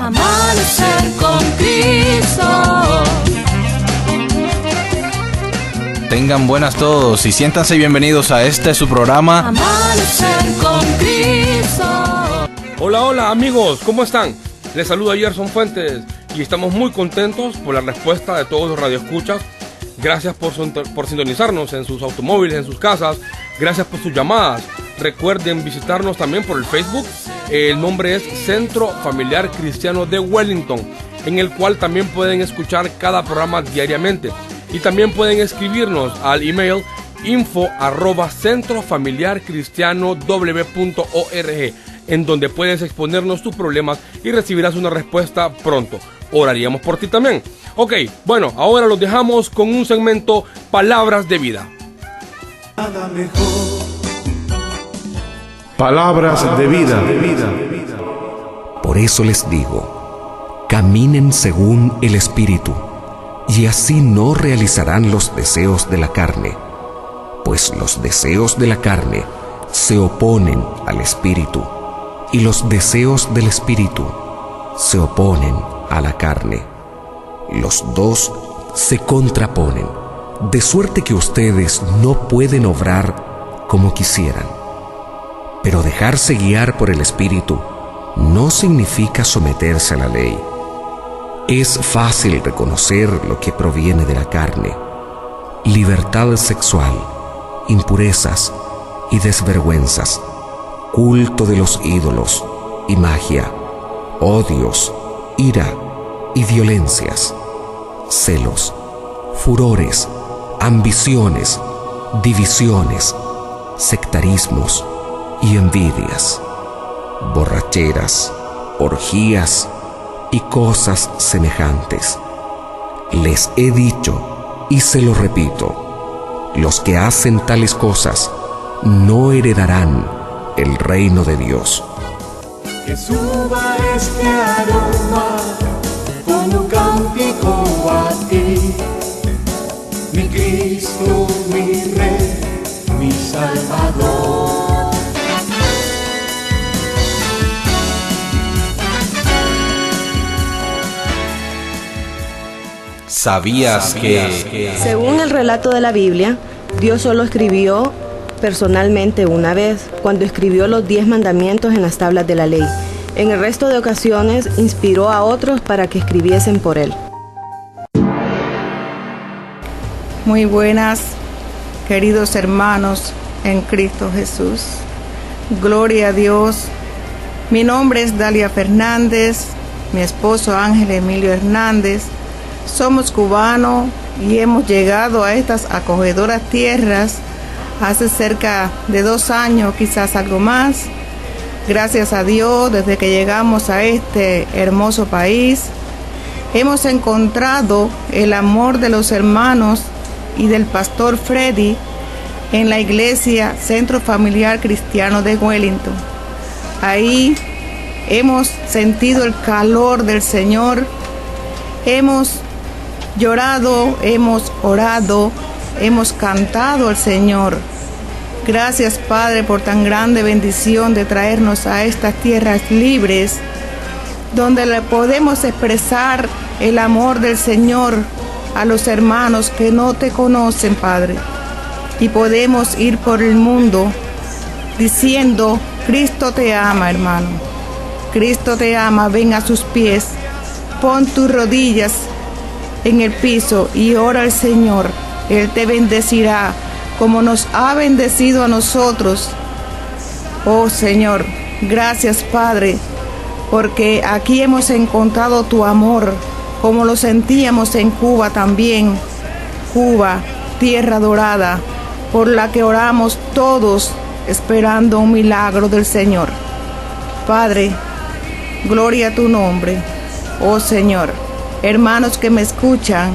Amanecer con Cristo. Tengan buenas todos y siéntanse bienvenidos a este su programa Amanecer con Cristo. Hola amigos, ¿cómo están? Les saluda Gerson Fuentes y estamos muy contentos por la respuesta de todos los radioescuchas. Gracias por sintonizarnos en sus automóviles, en sus casas. Gracias por sus llamadas. Recuerden visitarnos también por el Facebook. El nombre es Centro Familiar Cristiano de Wellington, en el cual también pueden escuchar cada programa diariamente. Y también pueden escribirnos al email info@centrofamiliarcristianow.org, en donde puedes exponernos tus problemas y recibirás una respuesta pronto. Oraríamos por ti también. Ok, bueno, ahora los dejamos con un segmento Palabras de Vida. Palabras de vida. Por eso les digo, caminen según el Espíritu, y así no realizarán los deseos de la carne, pues los deseos de la carne se oponen al Espíritu, y los deseos del Espíritu se oponen a la carne. Los dos se contraponen, de suerte que ustedes no pueden obrar como quisieran. Pero dejarse guiar por el Espíritu no significa someterse a la ley. Es fácil reconocer lo que proviene de la carne: libertad sexual, impurezas y desvergüenzas, culto de los ídolos y magia, odios, ira y violencias, celos, furores, ambiciones, divisiones, sectarismos y envidias, borracheras, orgías y cosas semejantes. Les he dicho y se lo repito: los que hacen tales cosas no heredarán el reino de Dios. Que suba este aroma con un cántico a ti, mi Cristo, mi Rey, mi Salvador. ¿Sabías que? Según el relato de la Biblia, Dios solo escribió personalmente una vez, cuando escribió los 10 mandamientos en las tablas de la ley. En el resto de ocasiones inspiró a otros para que escribiesen por él. Muy buenas, queridos hermanos en Cristo Jesús. Gloria a Dios. Mi nombre es Dalia Fernández, mi esposo Ángel Emilio Hernández. Somos cubanos y hemos llegado a estas acogedoras tierras hace cerca de 2 años, quizás algo más. Gracias a Dios, desde que llegamos a este hermoso país, hemos encontrado el amor de los hermanos y del pastor Freddy en la iglesia Centro Familiar Cristiano de Wellington. Ahí hemos sentido el calor del Señor, hemos llorado, hemos orado, hemos cantado al Señor. Gracias, Padre, por tan grande bendición de traernos a estas tierras libres, donde le podemos expresar el amor del Señor a los hermanos que no te conocen, Padre. Y podemos ir por el mundo diciendo: Cristo te ama, hermano. Cristo te ama, ven a sus pies, pon tus rodillas en el piso y ora al Señor. Él te bendecirá como nos ha bendecido a nosotros. Oh Señor, gracias, Padre, porque aquí hemos encontrado tu amor, como lo sentíamos en Cuba también. Cuba, tierra dorada, por la que oramos todos esperando un milagro del Señor. Padre, gloria a tu nombre, oh Señor. Hermanos que me escuchan,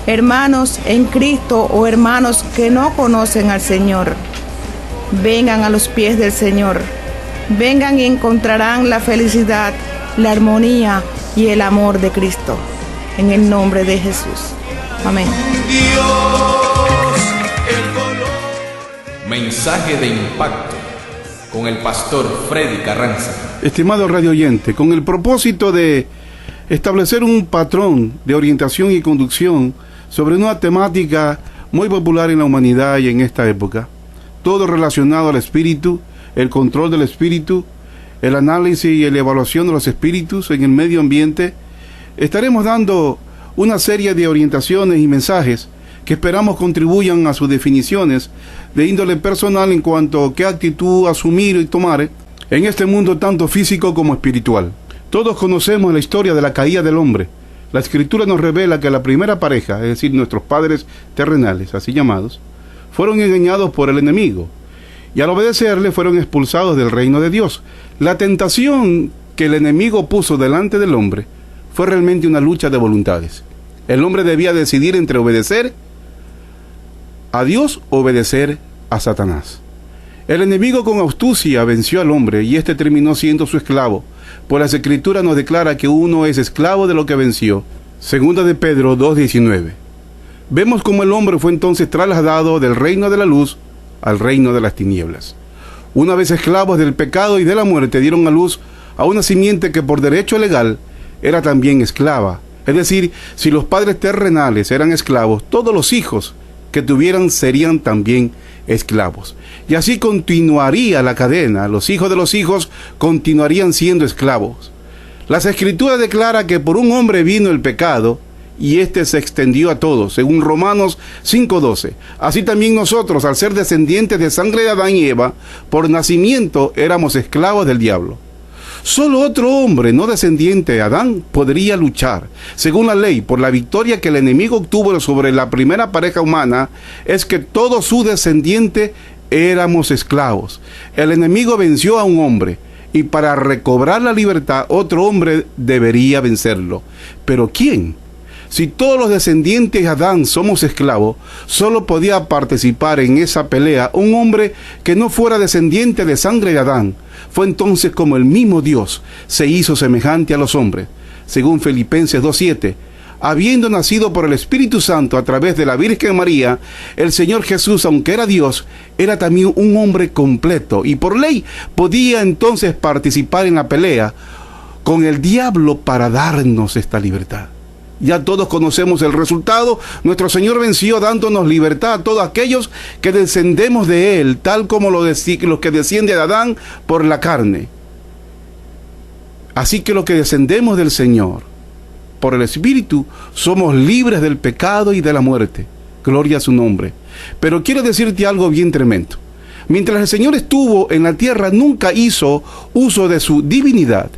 hermanos en Cristo o hermanos que no conocen al Señor, vengan a los pies del Señor. Vengan y encontrarán la felicidad, la armonía y el amor de Cristo. En el nombre de Jesús. Amén. Mensaje de impacto. con el pastor Freddy Carranza. Estimado radio oyente, con el propósito de establecer un patrón de orientación y conducción sobre una temática muy popular en la humanidad y en esta época, todo relacionado al espíritu, el control del espíritu, el análisis y la evaluación de los espíritus en el medio ambiente, estaremos dando una serie de orientaciones y mensajes que esperamos contribuyan a sus definiciones de índole personal en cuanto a qué actitud asumir y tomar en este mundo tanto físico como espiritual. Todos conocemos la historia de la caída del hombre. La Escritura nos revela que la primera pareja, es decir, nuestros padres terrenales, así llamados, fueron engañados por el enemigo y al obedecerle fueron expulsados del reino de Dios. La tentación que el enemigo puso delante del hombre fue realmente una lucha de voluntades. El hombre debía decidir entre obedecer a Dios o obedecer a Satanás. El enemigo con astucia venció al hombre y éste terminó siendo su esclavo, pues la Escritura nos declara que uno es esclavo de lo que venció. Segunda de Pedro 2:19. Vemos cómo el hombre fue entonces trasladado del reino de la luz al reino de las tinieblas. Una vez esclavos del pecado y de la muerte, dieron a luz a una simiente que por derecho legal era también esclava. Es decir, si los padres terrenales eran esclavos, todos los hijos que tuvieran serían también esclavos. Y así continuaría la cadena. Los hijos de los hijos continuarían siendo esclavos. Las Escrituras declaran que por un hombre vino el pecado y éste se extendió a todos, según Romanos 5:12. Así también nosotros, al ser descendientes de sangre de Adán y Eva, por nacimiento éramos esclavos del diablo. Solo otro hombre no descendiente de Adán podría luchar, según la ley, por la victoria que el enemigo obtuvo sobre la primera pareja humana, es que todos sus descendientes éramos esclavos. El enemigo venció a un hombre, y para recobrar la libertad, otro hombre debería vencerlo. ¿Pero quién? Si todos los descendientes de Adán somos esclavos, solo podía participar en esa pelea un hombre que no fuera descendiente de sangre de Adán. Fue entonces como el mismo Dios se hizo semejante a los hombres, según Filipenses 2:7. Habiendo nacido por el Espíritu Santo a través de la Virgen María, el Señor Jesús, aunque era Dios, era también un hombre completo y por ley podía entonces participar en la pelea con el diablo para darnos esta libertad. Ya todos conocemos el resultado. Nuestro Señor venció dándonos libertad a todos aquellos que descendemos de Él, tal como los que descienden de Adán por la carne. Así que los que descendemos del Señor por el Espíritu somos libres del pecado y de la muerte. Gloria a su nombre. Pero quiero decirte algo bien tremendo. Mientras el Señor estuvo en la tierra, nunca hizo uso de su divinidad.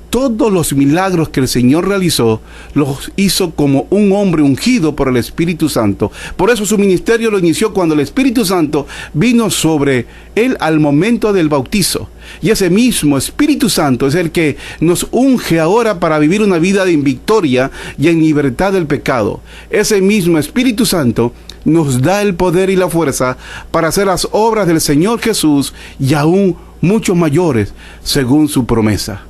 Todos los milagros que el Señor realizó, los hizo como un hombre ungido por el Espíritu Santo. Por eso su ministerio lo inició cuando el Espíritu Santo vino sobre él al momento del bautizo. Y ese mismo Espíritu Santo es el que nos unge ahora para vivir una vida en victoria y en libertad del pecado. Ese mismo Espíritu Santo nos da el poder y la fuerza para hacer las obras del Señor Jesús y aún mucho mayores, según su promesa.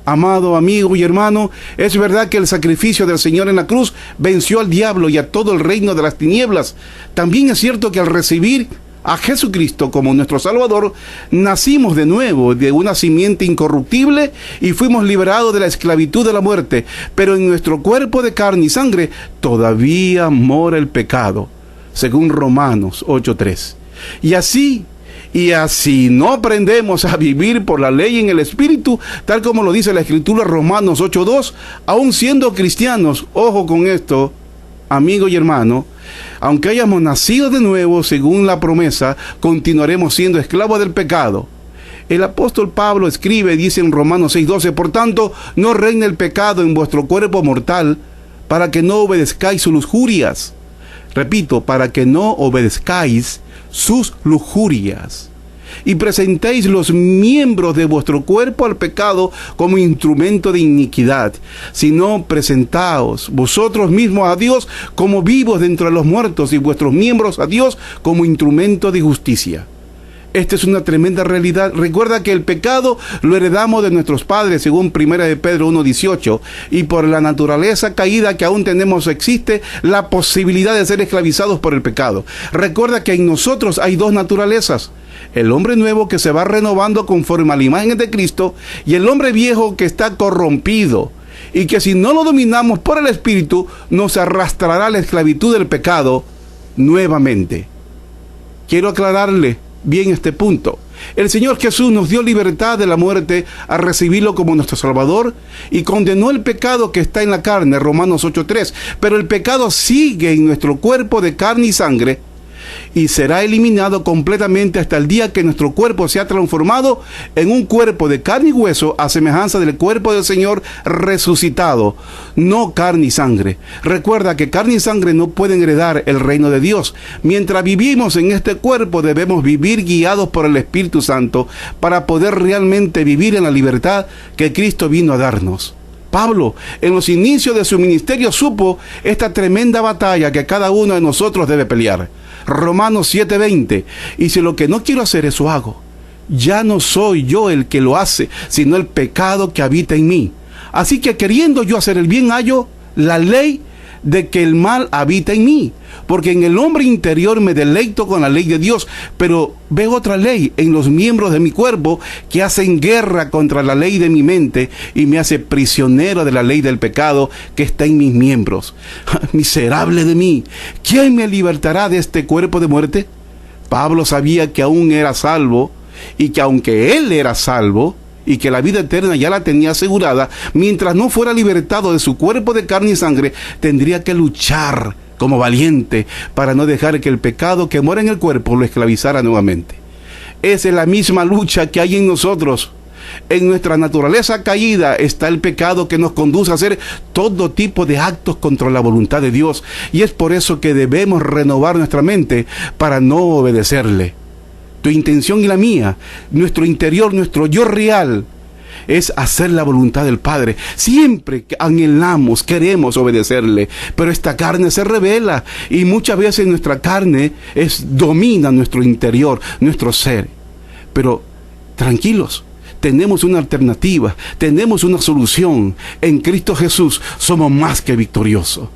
Amado amigo y hermano, es verdad que el sacrificio del Señor en la cruz venció al diablo y a todo el reino de las tinieblas. También es cierto que al recibir a Jesucristo como nuestro Salvador, nacimos de nuevo de una simiente incorruptible y fuimos liberados de la esclavitud de la muerte. Pero en nuestro cuerpo de carne y sangre todavía mora el pecado, según Romanos 8:3. Y así no aprendemos a vivir por la ley en el Espíritu, tal como lo dice la Escritura Romanos 8:2, aún siendo cristianos. Ojo con esto, amigo y hermano, aunque hayamos nacido de nuevo según la promesa, continuaremos siendo esclavos del pecado. El apóstol Pablo escribe, dice en Romanos 6:12, por tanto, no reine el pecado en vuestro cuerpo mortal, para que no obedezcáis sus lujurias. Repito, para que no obedezcáis sus lujurias. Y presentéis los miembros de vuestro cuerpo al pecado como instrumento de iniquidad, sino presentaos vosotros mismos a Dios como vivos de entre los muertos y vuestros miembros a Dios como instrumento de justicia. Esta es una tremenda realidad. Recuerda que el pecado lo heredamos de nuestros padres, según 1 de Pedro 1:18, y por la naturaleza caída que aún tenemos existe la posibilidad de ser esclavizados por el pecado. Recuerda que en nosotros hay dos naturalezas. el hombre nuevo que se va renovando conforme a la imagen de Cristo, y el hombre viejo que está corrompido, y que si no lo dominamos por el Espíritu, nos arrastrará a la esclavitud del pecado nuevamente. Quiero aclararle bien este punto. El Señor Jesús nos dio libertad de la muerte al recibirlo como nuestro Salvador, y condenó el pecado que está en la carne, Romanos 8:3. Pero el pecado sigue en nuestro cuerpo de carne y sangre, y será eliminado completamente hasta el día que nuestro cuerpo sea transformado en un cuerpo de carne y hueso, a semejanza del cuerpo del Señor resucitado, no carne y sangre. Recuerda que carne y sangre no pueden heredar el reino de Dios. Mientras vivimos en este cuerpo, debemos vivir guiados por el Espíritu Santo para poder realmente vivir en la libertad que Cristo vino a darnos. Pablo, en los inicios de su ministerio, supo esta tremenda batalla que cada uno de nosotros debe pelear. Romanos 7:20, y si lo que no quiero hacer, eso hago. Ya no soy yo el que lo hace, sino el pecado que habita en mí. Así que queriendo yo hacer el bien, hallo la ley de que el mal habita en mí, porque en el hombre interior me deleito con la ley de Dios, pero veo otra ley en los miembros de mi cuerpo que hacen guerra contra la ley de mi mente y me hace prisionero de la ley del pecado que está en mis miembros. Miserable de mí, ¿quién me libertará de este cuerpo de muerte? Pablo sabía que aún era salvo, y que aunque él era salvo, y que la vida eterna ya la tenía asegurada, mientras no fuera libertado de su cuerpo de carne y sangre, tendría que luchar como valiente para no dejar que el pecado que mora en el cuerpo lo esclavizara nuevamente. Esa es la misma lucha que hay en nosotros. En nuestra naturaleza caída está el pecado que nos conduce a hacer todo tipo de actos contra la voluntad de Dios, y es por eso que debemos renovar nuestra mente para no obedecerle. Tu intención y la mía, nuestro interior, nuestro yo real, es hacer la voluntad del Padre. Siempre anhelamos, queremos obedecerle, pero esta carne se rebela, y muchas veces nuestra carne domina nuestro interior, nuestro ser. Pero tranquilos, tenemos una alternativa, tenemos una solución. En Cristo Jesús somos más que victoriosos.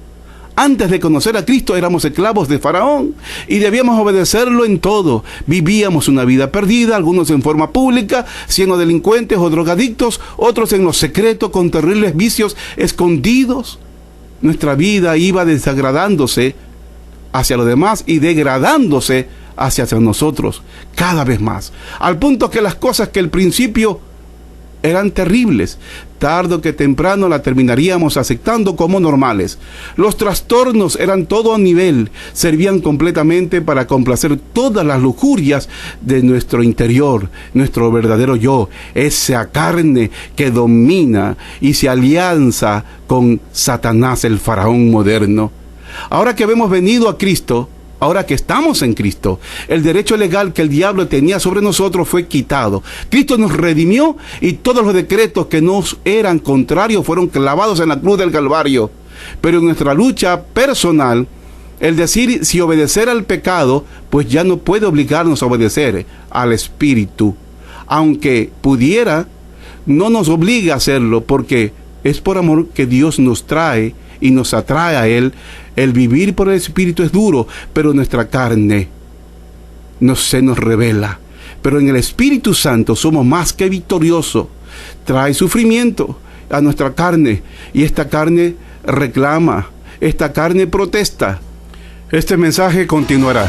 Antes de conocer a Cristo éramos esclavos de Faraón y debíamos obedecerlo en todo. Vivíamos una vida perdida, algunos en forma pública, siendo delincuentes o drogadictos, otros en lo secreto con terribles vicios escondidos. Nuestra vida iba desagradándose hacia los demás y degradándose hacia nosotros cada vez más, al punto que las cosas que al principio eran terribles, tarde o que temprano la terminaríamos aceptando como normales. Los trastornos eran todo a nivel, servían completamente para complacer todas las lujurias de nuestro interior, nuestro verdadero yo, esa carne que domina y se alianza con Satanás, el faraón moderno. Ahora que hemos venido a Cristo, ahora que estamos en Cristo, el derecho legal que el diablo tenía sobre nosotros fue quitado. Cristo nos redimió y todos los decretos que nos eran contrarios fueron clavados en la cruz del Calvario. Pero en nuestra lucha personal, el decir si obedecer al pecado, pues ya no puede obligarnos a obedecer al Espíritu. Aunque pudiera, no nos obliga a hacerlo, porque es por amor que Dios nos trae y nos atrae a Él. El vivir por el Espíritu es duro, pero nuestra carne se nos revela. Pero en el Espíritu Santo somos más que victoriosos. Trae sufrimiento a nuestra carne, y esta carne reclama, esta carne protesta. Este mensaje continuará.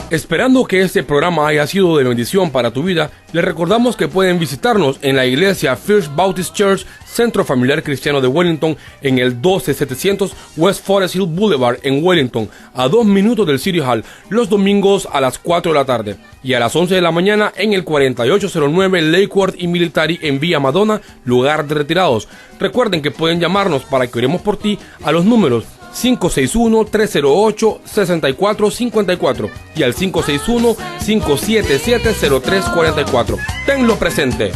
Esperando que este programa haya sido de bendición para tu vida, les recordamos que pueden visitarnos en la iglesia First Baptist Church, Centro Familiar Cristiano de Wellington, en el 12700 West Forest Hill Boulevard en Wellington, a 2 minutos del City Hall, los domingos a las 4 de la tarde, y a las 11 de la mañana en el 4809 Lakewood y Military en Villa Madonna, lugar de retirados. Recuerden que pueden llamarnos para que oremos por ti a los números 561-308-6454 y al 561-577-0344. Tenlo presente.